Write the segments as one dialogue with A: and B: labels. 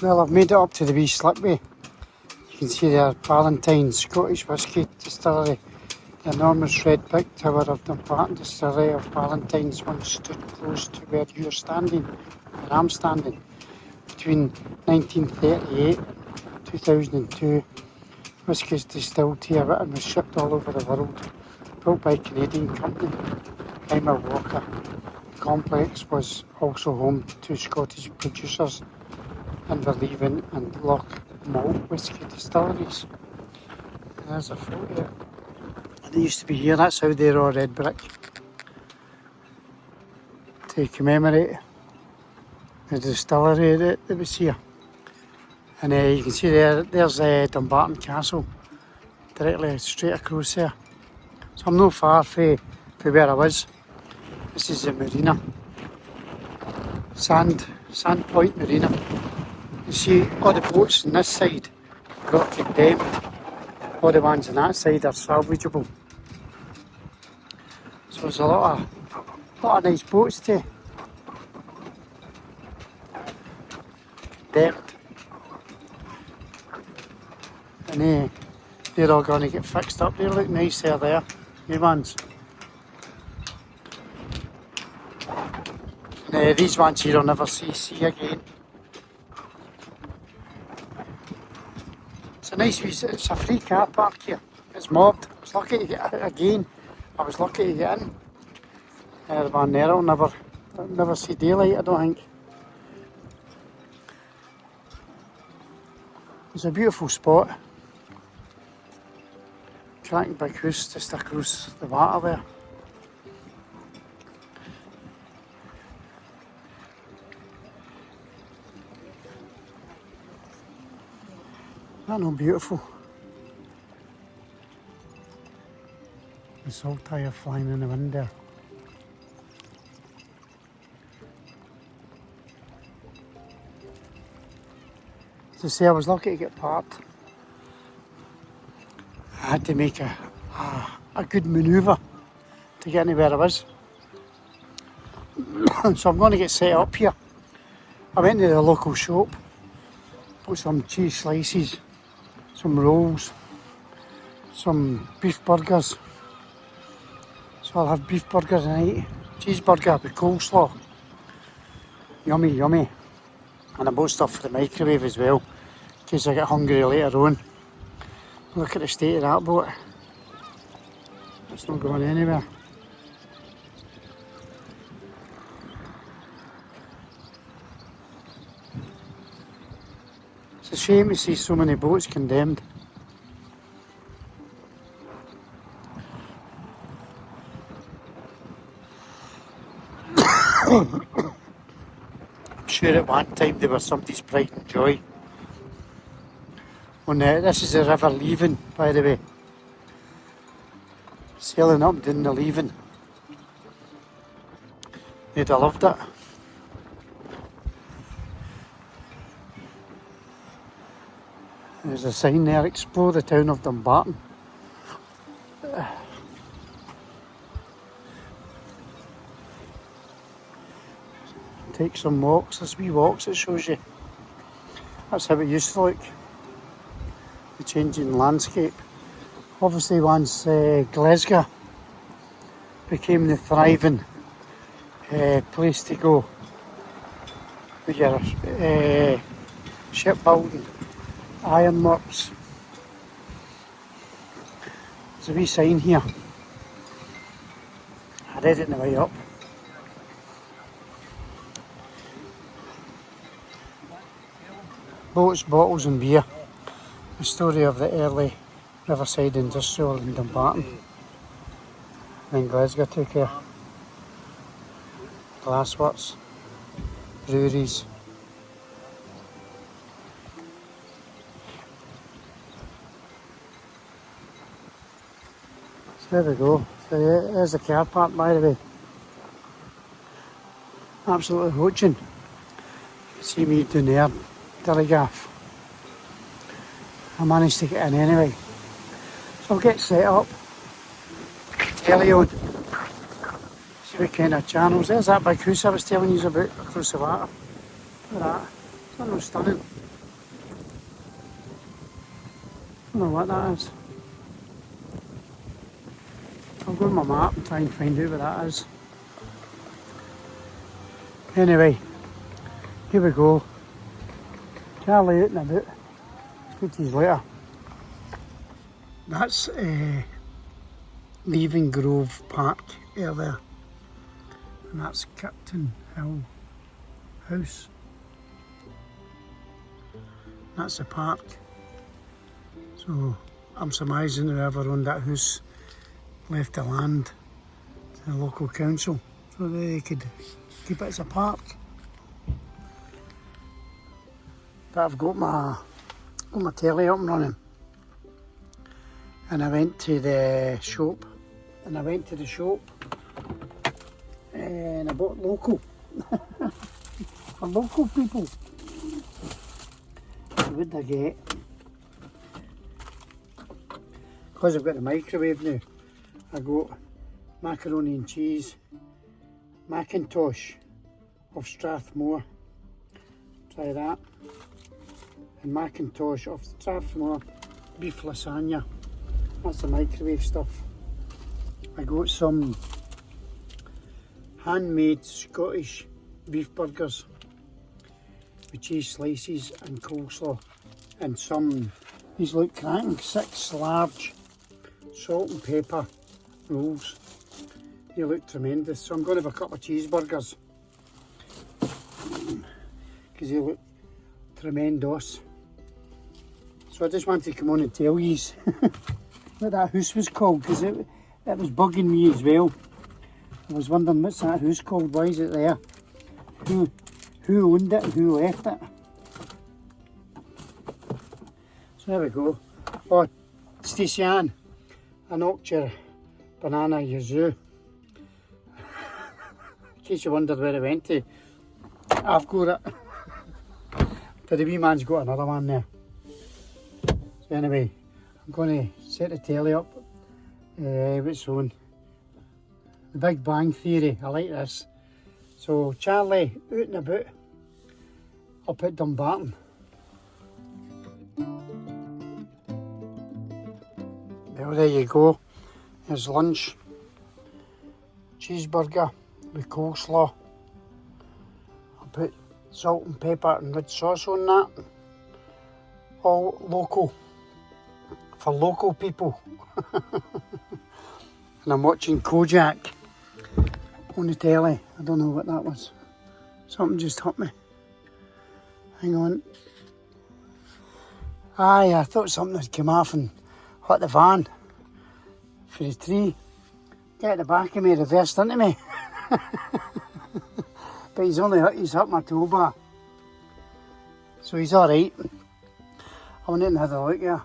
A: Well, I've made it up to the wee slipway. You can see there, Ballantyne Scottish Whisky Distillery. The enormous red big tower of Dumbarton Distillery of Ballantyne's once stood close to where you're standing, where I'm standing. Between 1938 and 2002, whisky is distilled here and was shipped all over the world. Built by a Canadian company, Heimer Walker. The complex was also home to two Scottish producers, Leven and Loch Malt whisky distilleries. And there's a photo. And it used to be here, that's how they're all red brick. To commemorate the distillery that was here. And you can see there's Dumbarton Castle, directly straight across there. So I'm not far from where I was. This is the marina. Sand Point Marina. You see all the boats on this side got condemned. All the ones on that side are salvageable. So there's a lot of nice boats too. Condemned. And they're all going to get fixed up. They look nice there, new ones. And these ones here I'll never see again. It's a nice wee, it's a free car park here. It's mobbed. I was lucky to get again. I was lucky to get in. The one there I'll never see daylight, I don't think. It's a beautiful spot. Cracking big house just across the water there. Isn't that beautiful? The salt tire flying in the wind there. As I say, I was lucky to get parked. I had to make a good manoeuvre to get anywhere I was. So I'm going to get set up here. I went to the local shop, bought some cheese slices, some rolls, some beef burgers. So I'll have beef burgers tonight, cheeseburger with coleslaw. Yummy, yummy. And I bought stuff for the microwave as well, in case I get hungry later on. Look at the state of that boat. It's not going anywhere. It's a shame to see so many boats condemned. I'm sure at one time they were somebody's pride and joy. This is the river Leven, by the way. Sailing up down the Leven. They'd have loved it. There's a sign there, explore the town of Dumbarton. Take some walks, there's wee walks it shows you. That's how it used to look. The changing landscape. Obviously once Glasgow became the thriving place to go with your shipbuilding, ironworks. There's a wee sign here. I read it on the way up. Boats, bottles and beer. The story of the early riverside industrial in Dumbarton. Then Glasgow took care. Glassworks, breweries. So there we go. So there's the car park, by the way. Absolutely hoaching. See me down there, Dillygaff. I managed to get in anyway. So I'll get set up. Telly on. See what kind of channels. There's that big house I was telling you about across the water. Look at that. Isn't that stunning? I don't know what that is. I'll go on my map and try and find out what that is. Anyway, here we go. Charlie out and about. Speak to you later. That's Leaving Grove Park earlier. And that's Captain Hill House. That's the park. So I'm surmising whoever owned that house left the land to the local council so that they could keep it as a park. But I've got my telly up and running. And I went to the shop. And I bought local. For local people. What did I get? Because I've got the microwave now, I got macaroni and cheese, Macintosh of Strathmore, try that, and Macintosh of Strathmore beef lasagna, that's the microwave stuff. I got some handmade Scottish beef burgers with cheese slices and coleslaw, and some, these look cracking, 6 large salt and pepper rolls. They look tremendous, so I'm going to have a couple of cheeseburgers because they look tremendous. So I just wanted to come on and tell you what that house was called, because it was bugging me as well. I was wondering, what's that house called, why is it there, who owned it, who left it. So there we go. Oh, Stacey Ann, I knocked your banana yazoo. In case you wondered where it went to, I've got it. But the wee man's got another one there. So anyway, I'm going to set the telly up. What's on? The Big Bang Theory, I like this. So Charlie, Oot and About, up at Dumbarton. Well, there you go. There's lunch. Cheeseburger with coleslaw. I'll put salt and pepper and red sauce on that. All local. For local people. And I'm watching Kojak on the telly. I don't know what that was. Something just hit me. Hang on. Aye, I thought something had come off and hit the van for the tree. Get at the back of me, reversed into me. But he's hit my toolbar. So he's alright. I went in and had a look here.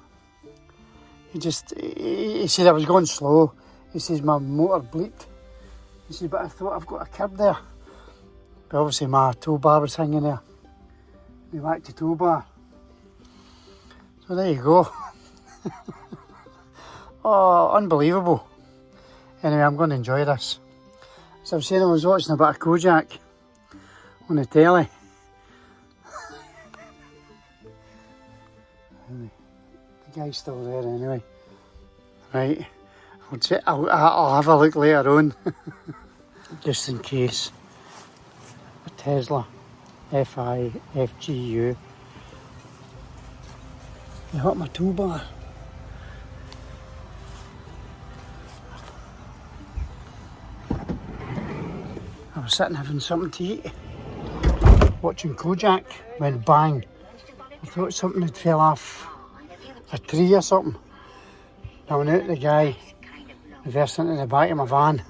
A: He said I was going slow. He says my motor bleeped. He says, but I thought I've got a curb there. But obviously my toolbar was hanging there. We back to toolbar. So there you go. Oh, unbelievable. Anyway, I'm going to enjoy this. As I was saying, I was watching a bit of Kojak on the telly. The guy's still there anyway. Right, I'll have a look later on. Just in case. A Tesla FIFGU. They hit my toolbar. I was sitting having something to eat, watching Kojak, went bang. I thought something had fell off a tree or something. I went out, the guy reversed into the back of my van.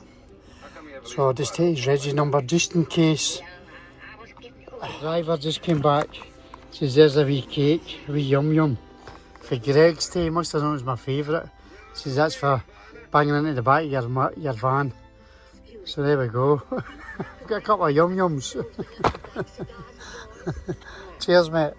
A: So I just take his regi number just in case. The driver just came back, says there's a wee cake, a wee yum yum. For Greg's tea, must have known it was my favourite. Says that's for banging into the back of your van. So there we go. Got a couple of yum yums. Cheers, mate.